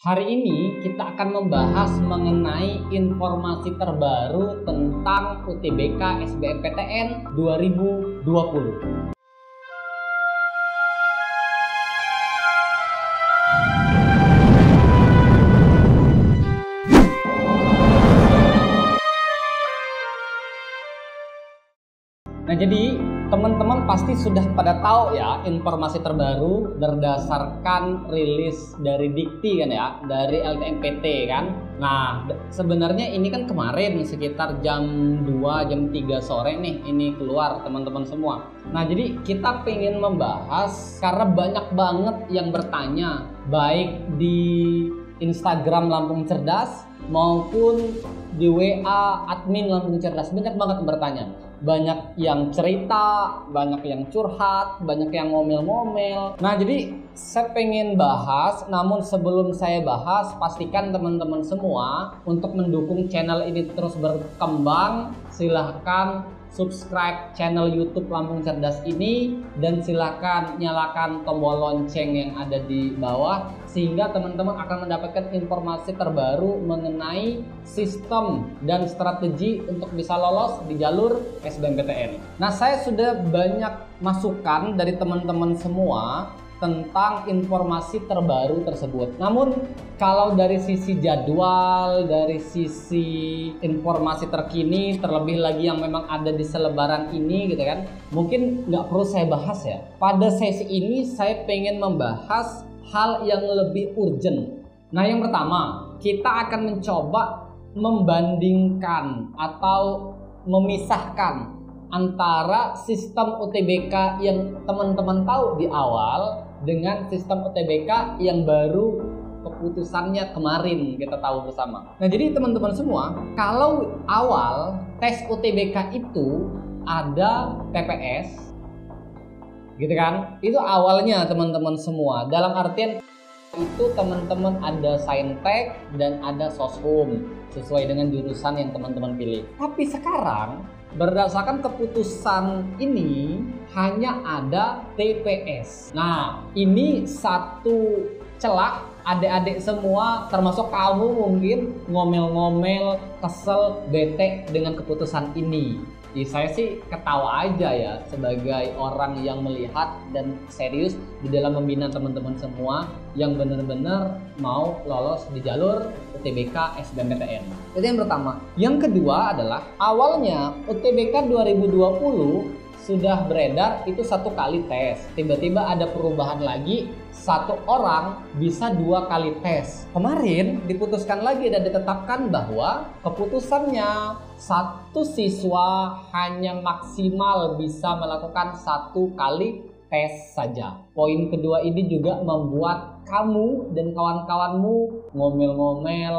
Hari ini kita akan membahas mengenai informasi terbaru tentang UTBK SBMPTN 2020. Nah, jadi teman-teman pasti sudah pada tahu ya informasi terbaru berdasarkan rilis dari Dikti kan ya, dari LTMPT kan. Nah, sebenarnya ini kan kemarin sekitar jam 2, jam 3 sore nih ini keluar teman-teman semua. Nah, jadi kita pengen membahas karena banyak banget yang bertanya baik di Instagram Lampung Cerdas maupun di WA admin Lampung Cerdas, banyak banget yang bertanya. Banyak yang cerita, banyak yang curhat, banyak yang ngomel-ngomel. Nah, jadi saya pengen bahas, namun sebelum saya bahas, pastikan teman-teman semua untuk mendukung channel ini terus berkembang, silahkan subscribe channel YouTube Lampung Cerdas ini dan silahkan nyalakan tombol lonceng yang ada di bawah sehingga teman-teman akan mendapatkan informasi terbaru mengenai sistem dan strategi untuk bisa lolos di jalur SBMPTN. Nah, saya sudah banyak masukan dari teman-teman semua tentang informasi terbaru tersebut. Namun kalau dari sisi jadwal, dari sisi informasi terkini, terlebih lagi yang memang ada di selebaran ini gitu kan, mungkin nggak perlu saya bahas ya. Pada sesi ini saya pengen membahas hal yang lebih urgent. Nah, yang pertama, kita akan mencoba membandingkan atau memisahkan antara sistem UTBK yang teman-teman tahu di awal dengan sistem UTBK yang baru keputusannya kemarin kita tahu bersama. Nah, jadi teman-teman semua, kalau awal tes UTBK itu ada TPS gitu kan, itu awalnya teman-teman semua, dalam artian itu teman-teman ada saintek dan ada soshum sesuai dengan jurusan yang teman-teman pilih. Tapi sekarang berdasarkan keputusan ini hanya ada TPS. Nah, ini satu celah adik-adik semua termasuk kamu mungkin ngomel-ngomel, kesel, bete dengan keputusan ini. Saya sih ketawa aja ya sebagai orang yang melihat dan serius di dalam membina teman-teman semua yang benar-benar mau lolos di jalur UTBK SBMPTN. Itu yang pertama. Yang kedua adalah awalnya UTBK 2020 sudah beredar itu satu kali tes. Tiba-tiba ada perubahan lagi, satu orang bisa 2 kali tes. Kemarin diputuskan lagi dan ditetapkan bahwa keputusannya satu siswa hanya maksimal bisa melakukan 1 kali tes saja. Poin kedua ini juga membuat kamu dan kawan-kawanmu ngomel-ngomel,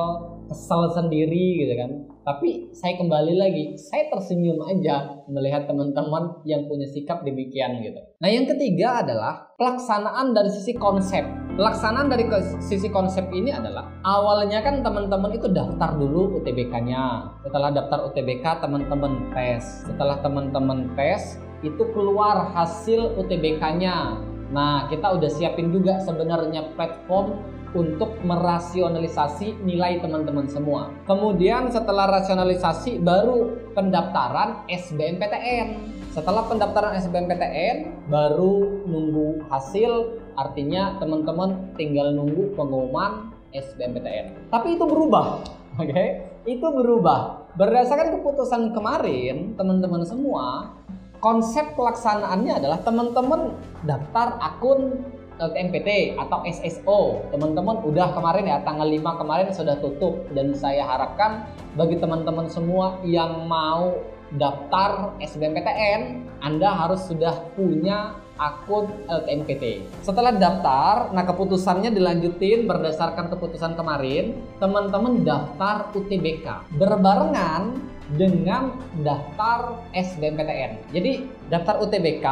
kesel sendiri gitu kan. Tapi saya kembali lagi, saya tersenyum aja melihat teman-teman yang punya sikap demikian gitu. Nah, yang ketiga adalah pelaksanaan dari sisi konsep. Pelaksanaan dari sisi konsep ini adalah awalnya kan teman-teman itu daftar dulu UTBK-nya. Setelah daftar UTBK, teman-teman tes. Setelah teman-teman tes, itu keluar hasil UTBK-nya. Nah, kita udah siapin juga sebenarnya platform untuk merasionalisasi nilai teman-teman semua. Kemudian setelah rasionalisasi baru pendaftaran SBMPTN. Setelah pendaftaran SBMPTN baru nunggu hasil, artinya teman-teman tinggal nunggu pengumuman SBMPTN. Tapi itu berubah, oke? Itu berubah. Berdasarkan keputusan kemarin, teman-teman semua, konsep pelaksanaannya adalah teman-teman daftar akun LTMPT atau SSO. Teman-teman udah kemarin ya, tanggal 5 kemarin sudah tutup. Dan saya harapkan bagi teman-teman semua yang mau daftar SBMPTN, Anda harus sudah punya akun LTMPT. Setelah daftar, nah keputusannya dilanjutin berdasarkan keputusan kemarin, teman-teman daftar UTBK berbarengan dengan daftar SBMPTN. Jadi daftar UTBK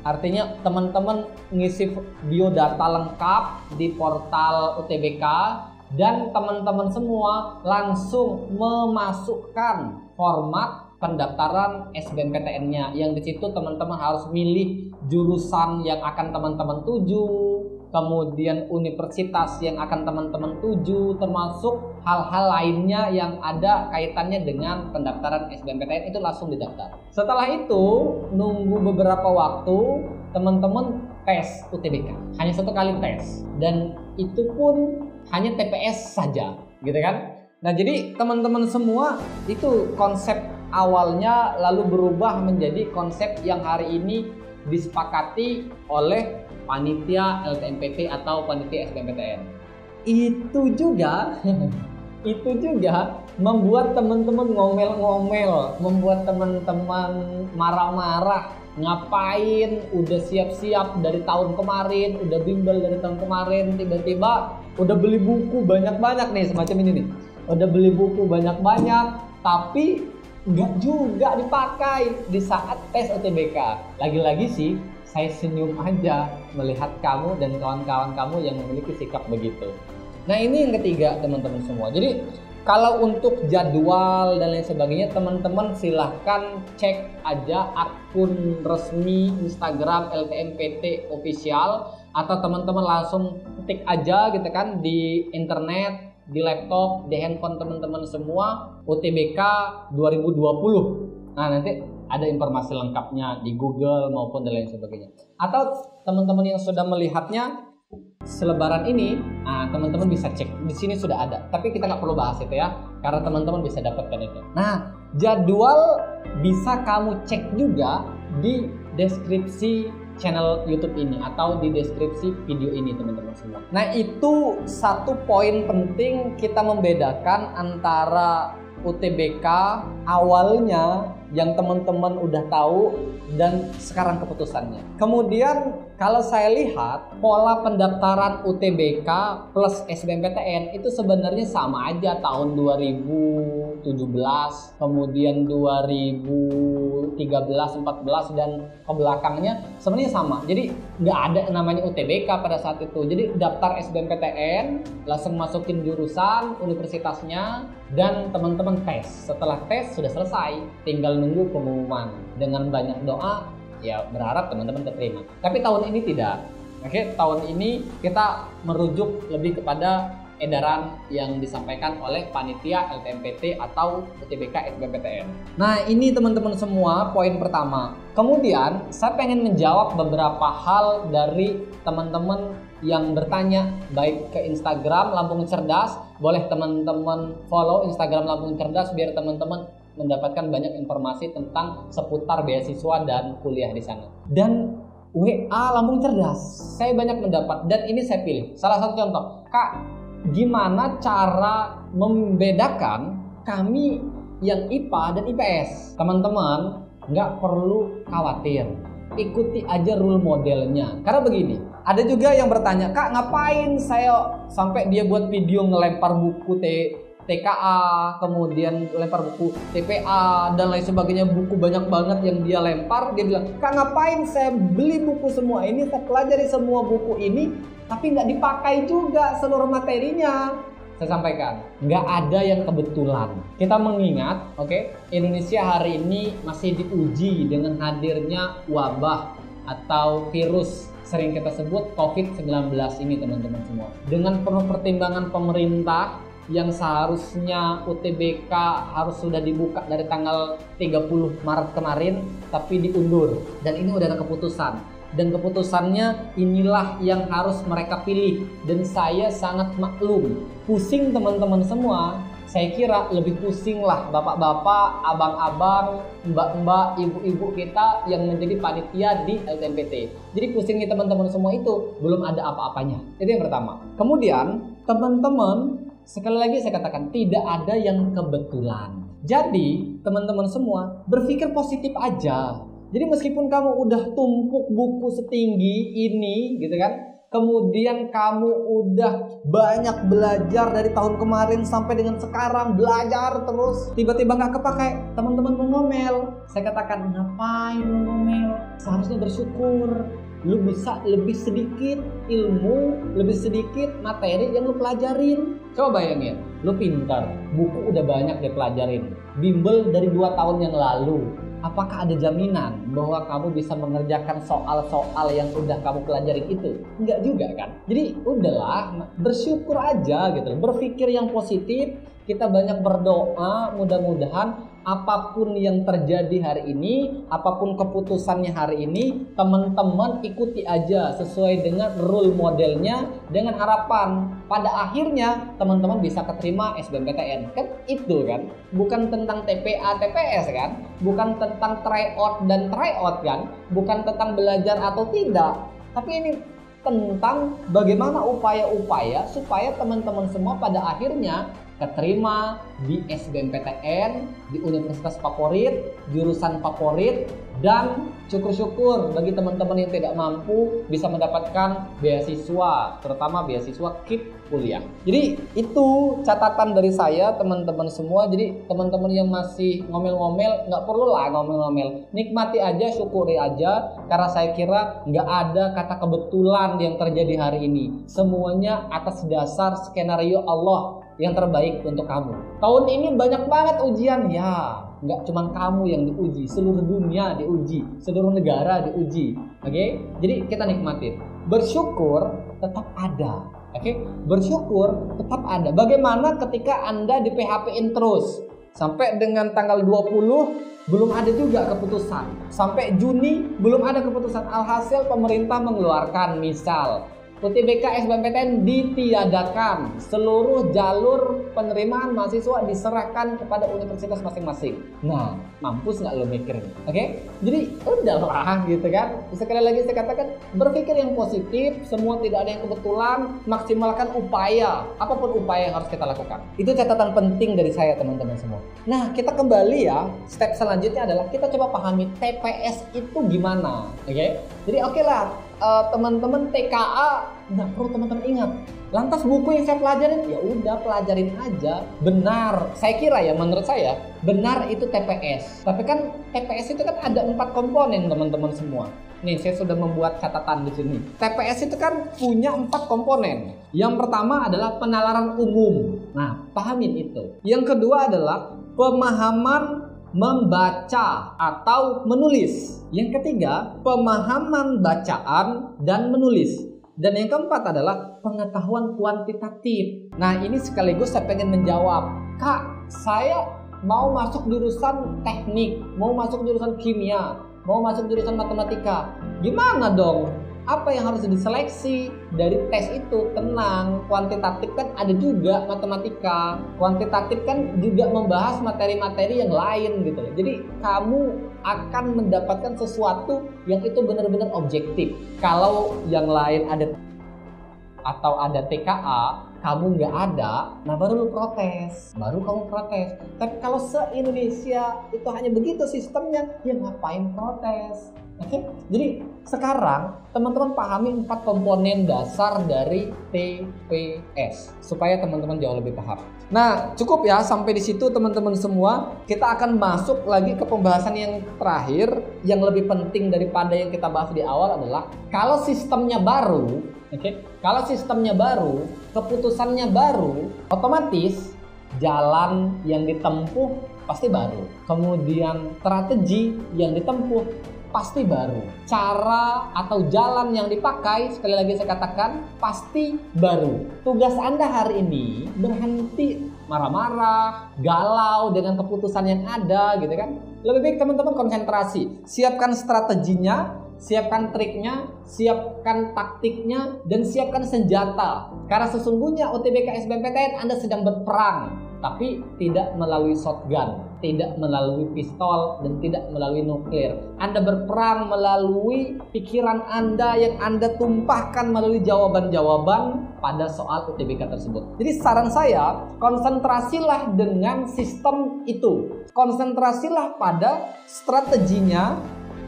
artinya teman-teman ngisi biodata lengkap di portal UTBK dan teman-teman semua langsung memasukkan format pendaftaran SBMPTN-nya, yang di situ teman-teman harus milih jurusan yang akan teman-teman tuju, kemudian universitas yang akan teman-teman tuju, termasuk hal-hal lainnya yang ada kaitannya dengan pendaftaran SBMPTN itu langsung didaftar. Setelah itu nunggu beberapa waktu, teman-teman tes UTBK. Hanya 1 kali tes dan itu pun hanya TPS saja, gitu kan? Nah, jadi teman-teman semua itu konsep awalnya lalu berubah menjadi konsep yang hari ini disepakati oleh panitia LTMPT atau panitia SBMPTN. Itu juga membuat teman-teman ngomel-ngomel, membuat teman-teman marah-marah. Ngapain udah siap-siap dari tahun kemarin, udah bimbel dari tahun kemarin, tiba-tiba udah beli buku banyak-banyak nih semacam ini nih. Udah beli buku banyak-banyak tapi nggak juga dipakai di saat tes UTBK. Lagi-lagi sih saya senyum aja melihat kamu dan kawan-kawan kamu yang memiliki sikap begitu. Nah, ini yang ketiga teman-teman semua. Jadi kalau untuk jadwal dan lain sebagainya, teman-teman silahkan cek aja akun resmi Instagram LTMPT Official, atau teman-teman langsung ketik aja gitu kan di internet, di laptop, di handphone teman-teman semua UTBK 2020. Nah, nanti ada informasi lengkapnya di Google maupun dan lain sebagainya. Atau teman-teman yang sudah melihatnya selebaran ini, teman-teman bisa cek. Di sini sudah ada. Tapi kita nggak perlu bahas itu ya, karena teman-teman bisa dapatkan itu. Nah, jadwal bisa kamu cek juga di deskripsi channel YouTube ini atau di deskripsi video ini teman-teman semua. Nah, itu satu poin penting kita membedakan antara UTBK awalnya yang teman-teman udah tahu dan sekarang keputusannya. Kemudian kalau saya lihat pola pendaftaran UTBK plus SBMPTN itu sebenarnya sama aja tahun 2017, kemudian 2013, 14 dan ke belakangnya sebenarnya sama. Jadi nggak ada namanya UTBK pada saat itu. Jadi daftar SBMPTN, langsung masukin jurusan, universitasnya, dan teman-teman tes. Setelah tes sudah selesai, tinggal nunggu pengumuman. Dengan banyak doa, ya berharap teman-teman keterima. Tapi tahun ini tidak. Oke, tahun ini kita merujuk lebih kepada edaran yang disampaikan oleh panitia LTMPT atau UTBK SBMPTN. Nah, ini teman-teman semua poin pertama. Kemudian saya pengen menjawab beberapa hal dari teman-teman yang bertanya baik ke Instagram Lampung Cerdas. Boleh teman-teman follow Instagram Lampung Cerdas biar teman-teman mendapatkan banyak informasi tentang seputar beasiswa dan kuliah di sana. Dan WA Lampung Cerdas saya banyak mendapat, dan ini saya pilih. Salah satu contoh, Kak, gimana cara membedakan kami yang IPA dan IPS? Teman-teman nggak perlu khawatir, ikuti aja rule modelnya. Karena begini, ada juga yang bertanya, Kak, ngapain saya sampai dia buat video ngelempar buku TKA, kemudian lempar buku TPA dan lain sebagainya, buku banyak banget yang dia lempar. Dia bilang, Kak, ngapain saya beli buku semua ini, saya pelajari semua buku ini, tapi nggak dipakai juga seluruh materinya. Saya sampaikan, nggak ada yang kebetulan. Kita mengingat, Indonesia hari ini masih diuji dengan hadirnya wabah atau virus sering kita sebut COVID-19 ini teman-teman semua. Dengan penuh pertimbangan pemerintah yang seharusnya UTBK harus sudah dibuka dari tanggal 30 Maret kemarin, tapi diundur. Dan ini udah ada keputusan. Dan keputusannya inilah yang harus mereka pilih. Dan saya sangat maklum. Pusing teman-teman semua. Saya kira lebih pusing lah bapak-bapak, abang-abang, mbak-mbak, ibu-ibu kita yang menjadi panitia di LTMPT. Jadi pusingnya teman-teman semua itu belum ada apa-apanya. Itu yang pertama. Kemudian teman-teman, sekali lagi saya katakan, tidak ada yang kebetulan. Jadi teman-teman semua berpikir positif aja. Jadi meskipun kamu udah tumpuk buku setinggi ini gitu kan, kemudian kamu udah banyak belajar dari tahun kemarin sampai dengan sekarang, belajar terus, tiba-tiba nggak kepakai, teman-teman mengomel. Saya katakan, ngapain mengomel? Seharusnya bersyukur. Lu bisa lebih sedikit ilmu, lebih sedikit materi yang lu pelajarin. Coba bayangin, lu pintar, buku udah banyak dia pelajarin, bimbel dari 2 tahun yang lalu, apakah ada jaminan bahwa kamu bisa mengerjakan soal-soal yang udah kamu pelajarin itu? Enggak juga kan? Jadi udahlah, bersyukur aja gitu, berpikir yang positif. Kita banyak berdoa, mudah-mudahan apapun yang terjadi hari ini, apapun keputusannya hari ini, teman-teman ikuti aja sesuai dengan role modelnya, dengan harapan pada akhirnya teman-teman bisa keterima SBMPTN. Kan itu kan, bukan tentang TPA, TPS kan, bukan tentang tryout dan tryout kan, bukan tentang belajar atau tidak, tapi ini tentang bagaimana upaya-upaya supaya teman-teman semua pada akhirnya keterima di SBMPTN, di universitas favorit, jurusan favorit, dan syukur-syukur bagi teman-teman yang tidak mampu bisa mendapatkan beasiswa, terutama beasiswa KIP kuliah. Jadi itu catatan dari saya teman-teman semua. Jadi teman-teman yang masih ngomel-ngomel, nggak perlu lah ngomel-ngomel, nikmati aja, syukuri aja, karena saya kira nggak ada kata kebetulan yang terjadi hari ini. Semuanya atas dasar skenario Allah yang terbaik untuk kamu. Tahun ini banyak banget ujian, ya nggak cuma kamu yang diuji, seluruh dunia diuji, seluruh negara diuji. Oke? Jadi kita nikmatin. Bersyukur tetap ada. Oke? Bersyukur tetap ada. Bagaimana ketika Anda di PHP-in terus sampai dengan tanggal 20 belum ada juga keputusan, sampai Juni belum ada keputusan. Alhasil pemerintah mengeluarkan misal UTBK SBMPTN ditiadakan, seluruh jalur penerimaan mahasiswa diserahkan kepada universitas masing-masing. Nah, mampus nggak lo mikir? Oke? Jadi udahlah gitu kan. Sekali lagi saya katakan, berpikir yang positif, semua tidak ada yang kebetulan, maksimalkan upaya, apapun upaya yang harus kita lakukan. Itu catatan penting dari saya teman-teman semua. Nah, kita kembali ya, step selanjutnya adalah kita coba pahami TPS itu gimana. Oke? Jadi oke lah, teman-teman TKA nggak perlu teman-teman ingat. Lantas buku yang saya pelajarin, ya udah pelajarin aja. Benar, saya kira ya, menurut saya benar itu TPS. Tapi kan TPS itu kan ada 4 komponen teman-teman semua. Nih saya sudah membuat catatan di sini. TPS itu kan punya 4 komponen. Yang pertama adalah penalaran umum. Nah, pahamin itu. Yang kedua adalah pemahaman membaca atau menulis. Yang ketiga, pemahaman bacaan dan menulis. Dan yang keempat adalah pengetahuan kuantitatif. Nah, ini sekaligus saya pengen menjawab. Kak, saya mau masuk jurusan teknik, mau masuk jurusan kimia, mau masuk jurusan matematika. Gimana dong? Apa yang harus diseleksi dari tes itu? Tenang, kuantitatif kan ada juga matematika. Kuantitatif kan juga membahas materi-materi yang lain gitu. Jadi kamu akan mendapatkan sesuatu yang itu benar-benar objektif. Kalau yang lain ada atau ada TKA, kamu nggak ada, nah baru lu protes, baru kamu protes. Tapi kalau se-Indonesia itu hanya begitu sistemnya, ya ngapain protes? Oke, jadi sekarang teman-teman pahami 4 komponen dasar dari TPS supaya teman-teman jauh lebih paham. Nah, cukup ya sampai di situ teman-teman semua. Kita akan masuk lagi ke pembahasan yang terakhir, yang lebih penting daripada yang kita bahas di awal adalah kalau sistemnya baru, kalau sistemnya baru, keputusannya baru, otomatis jalan yang ditempuh pasti baru. Kemudian strategi yang ditempuh pasti baru. Cara atau jalan yang dipakai, sekali lagi saya katakan, pasti baru. Tugas Anda hari ini berhenti marah-marah, galau dengan keputusan yang ada gitu kan. Lebih baik teman-teman konsentrasi, siapkan strateginya, siapkan triknya, siapkan taktiknya, dan siapkan senjata. Karena sesungguhnya UTBK SBMPTN Anda sedang berperang, tapi tidak melalui shotgun, tidak melalui pistol, dan tidak melalui nuklir. Anda berperang melalui pikiran Anda yang Anda tumpahkan melalui jawaban-jawaban pada soal UTBK tersebut. Jadi saran saya, konsentrasilah dengan sistem itu. Konsentrasilah pada strateginya,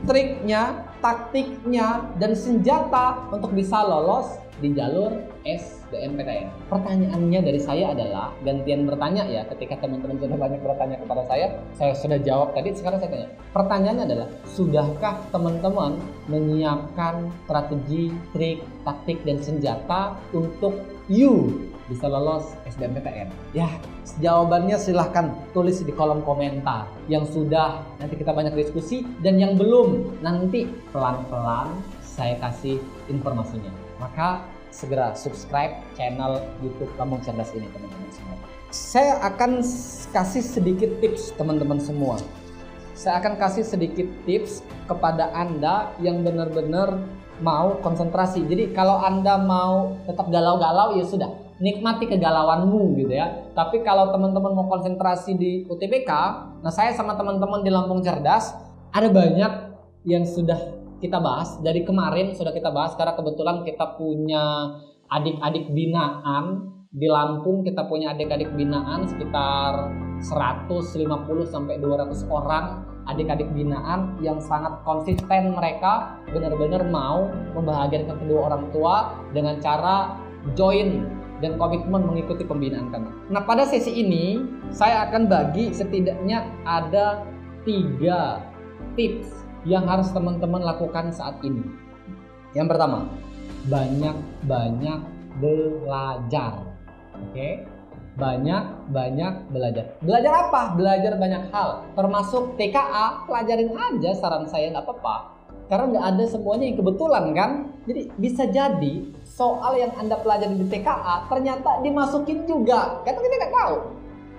triknya, taktiknya, dan senjata untuk bisa lolos di jalur SBMPTN. Pertanyaannya dari saya adalah, gantian bertanya ya, ketika teman-teman sudah banyak bertanya kepada saya sudah jawab tadi, sekarang saya tanya. Pertanyaannya adalah, sudahkah teman-teman menyiapkan strategi, trik, taktik, dan senjata untuk you bisa lolos SBMPTN? Ya, jawabannya silahkan tulis di kolom komentar. Yang sudah, nanti kita banyak diskusi. Dan yang belum, nanti pelan-pelan saya kasih informasinya. Maka segera subscribe channel YouTube Lambung Cerdas ini, teman-teman semua. Saya akan kasih sedikit tips, teman-teman semua. Saya akan kasih sedikit tips kepada Anda yang benar-benar mau konsentrasi. Jadi kalau Anda mau tetap galau-galau, ya sudah, nikmati kegalauanmu gitu ya. Tapi kalau teman-teman mau konsentrasi di UTBK, nah saya sama teman-teman di Lambung Cerdas ada banyak yang sudah kita bahas. Dari kemarin sudah kita bahas karena kebetulan kita punya adik-adik binaan di Lampung. Kita punya adik-adik binaan sekitar 150 sampai 200 orang adik-adik binaan yang sangat konsisten. Mereka benar-benar mau membahagiakan kedua orang tua dengan cara join dan komitmen mengikuti pembinaan kami. Nah, pada sesi ini saya akan bagi setidaknya ada 3 tips yang harus teman-teman lakukan saat ini. Yang pertama, banyak-banyak belajar. Oke? Banyak-banyak belajar. Belajar apa? Belajar banyak hal. Termasuk TKA, pelajarin aja, saran saya, nggak apa-apa. Karena nggak ada semuanya yang kebetulan kan. Jadi bisa jadi soal yang Anda pelajari di TKA ternyata dimasukin juga. Karena kita nggak tahu.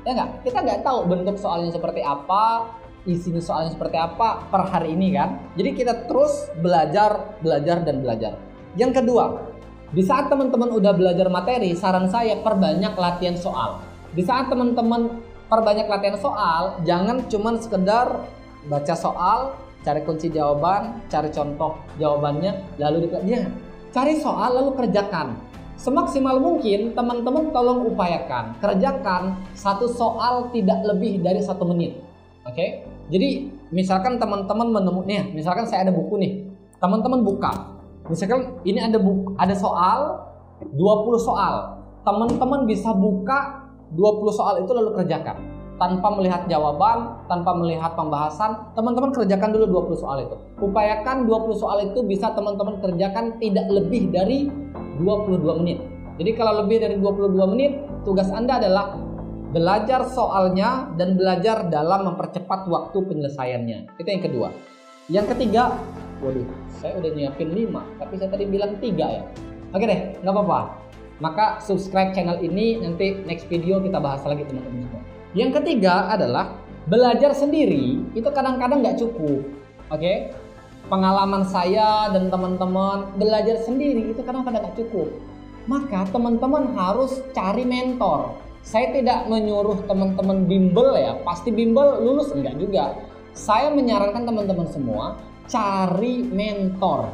Ya nggak? Kita nggak tahu bentuk soalnya seperti apa, isinya soalnya seperti apa per hari ini kan. Jadi kita terus belajar, dan belajar. Yang kedua, di saat teman-teman udah belajar materi, saran saya perbanyak latihan soal. Di saat teman-teman perbanyak latihan soal, jangan cuman sekedar baca soal, cari kunci jawaban, cari contoh jawabannya, lalu cari soal lalu kerjakan. Semaksimal mungkin teman-teman tolong upayakan, kerjakan satu soal tidak lebih dari 1 menit. Oke? Jadi misalkan teman-teman menemukan, misalkan saya ada buku nih, teman-teman buka. Misalkan ini ada soal 20 soal. Teman-teman bisa buka 20 soal itu lalu kerjakan. Tanpa melihat jawaban, tanpa melihat pembahasan, teman-teman kerjakan dulu 20 soal itu. Upayakan 20 soal itu bisa teman-teman kerjakan tidak lebih dari 22 menit. Jadi kalau lebih dari 22 menit, tugas Anda adalah belajar soalnya dan belajar dalam mempercepat waktu penyelesaiannya. Itu yang kedua. Yang ketiga, waduh, saya udah nyiapin 5, tapi saya tadi bilang 3 ya. Oke deh, nggak apa-apa. Maka subscribe channel ini, nanti next video kita bahas lagi teman-teman semua. Yang ketiga adalah belajar sendiri itu kadang-kadang nggak cukup. Oke? Pengalaman saya dan teman-teman belajar sendiri itu kadang-kadang nggak cukup. Maka teman-teman harus cari mentor. Saya tidak menyuruh teman-teman bimbel ya, pasti bimbel lulus, enggak juga. Saya menyarankan teman-teman semua cari mentor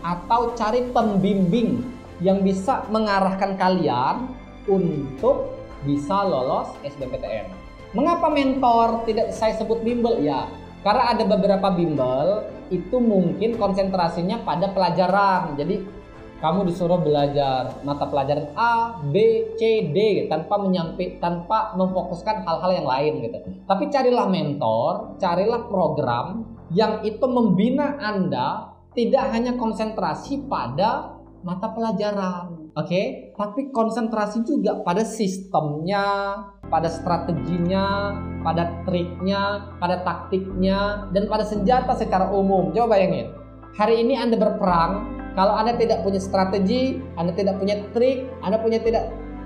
atau cari pembimbing yang bisa mengarahkan kalian untuk bisa lolos SBMPTN. Mengapa mentor tidak saya sebut bimbel? Ya, karena ada beberapa bimbel itu mungkin konsentrasinya pada pelajaran. Jadi kamu disuruh belajar mata pelajaran A, B, C, D tanpa memfokuskan hal-hal yang lain gitu. Tapi carilah mentor, carilah program yang itu membina Anda tidak hanya konsentrasi pada mata pelajaran, oke? Tapi konsentrasi juga pada sistemnya, pada strateginya, pada triknya, pada taktiknya, dan pada senjata secara umum. Coba bayangin, hari ini Anda berperang. Kalau Anda tidak punya strategi, Anda tidak punya trik, Anda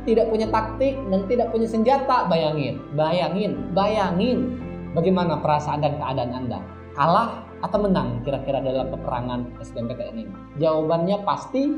tidak punya taktik dan tidak punya senjata, bayangin bagaimana perasaan dan keadaan Anda. Kalah atau menang kira-kira dalam peperangan SBMPTN ini? Jawabannya pasti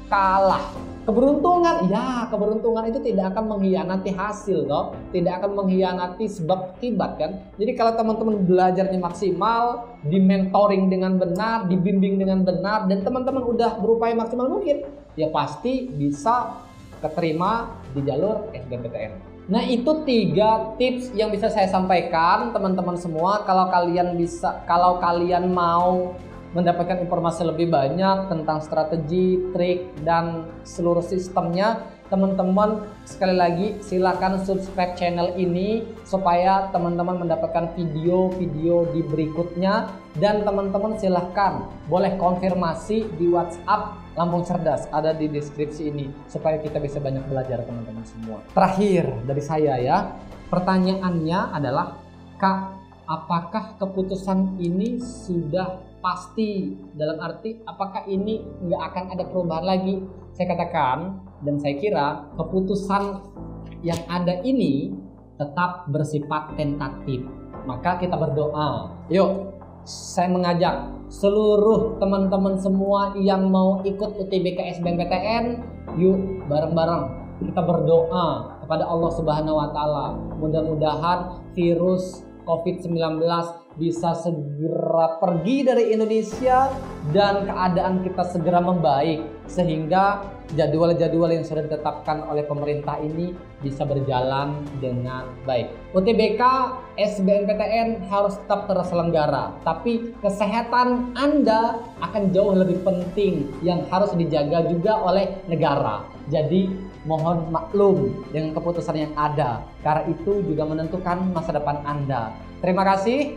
kalah. Keberuntungan itu tidak akan mengkhianati hasil toh, tidak akan mengkhianati sebab akibat kan. Jadi kalau teman-teman belajarnya maksimal, di mentoring dengan benar, dibimbing dengan benar, dan teman-teman udah berupaya maksimal mungkin, ya pasti bisa keterima di jalur SBMPTN. Nah, itu 3 tips yang bisa saya sampaikan teman-teman semua. Kalau kalian mau mendapatkan informasi lebih banyak tentang strategi, trik, dan seluruh sistemnya, teman-teman sekali lagi silakan subscribe channel ini supaya teman-teman mendapatkan video-video di berikutnya, dan teman-teman silahkan boleh konfirmasi di WhatsApp Lampung Cerdas, ada di deskripsi ini supaya kita bisa banyak belajar teman-teman semua. Terakhir dari saya ya, pertanyaannya adalah, Kak, apakah keputusan ini sudah pasti? Dalam arti apakah ini nggak akan ada perubahan lagi? Saya katakan dan saya kira keputusan yang ada ini tetap bersifat tentatif. Maka kita berdoa. Yuk, saya mengajak seluruh teman-teman semua yang mau ikut UTBK SBMPTN, yuk bareng-bareng kita berdoa kepada Allah Subhanahu wa taala. Mudah-mudahan virus COVID-19 bisa segera pergi dari Indonesia dan keadaan kita segera membaik, sehingga jadwal-jadwal yang sudah ditetapkan oleh pemerintah ini bisa berjalan dengan baik. UTBK SBMPTN harus tetap terselenggara, tapi kesehatan Anda akan jauh lebih penting yang harus dijaga juga oleh negara. Jadi mohon maklum dengan keputusan yang ada, karena itu juga menentukan masa depan Anda. Terima kasih.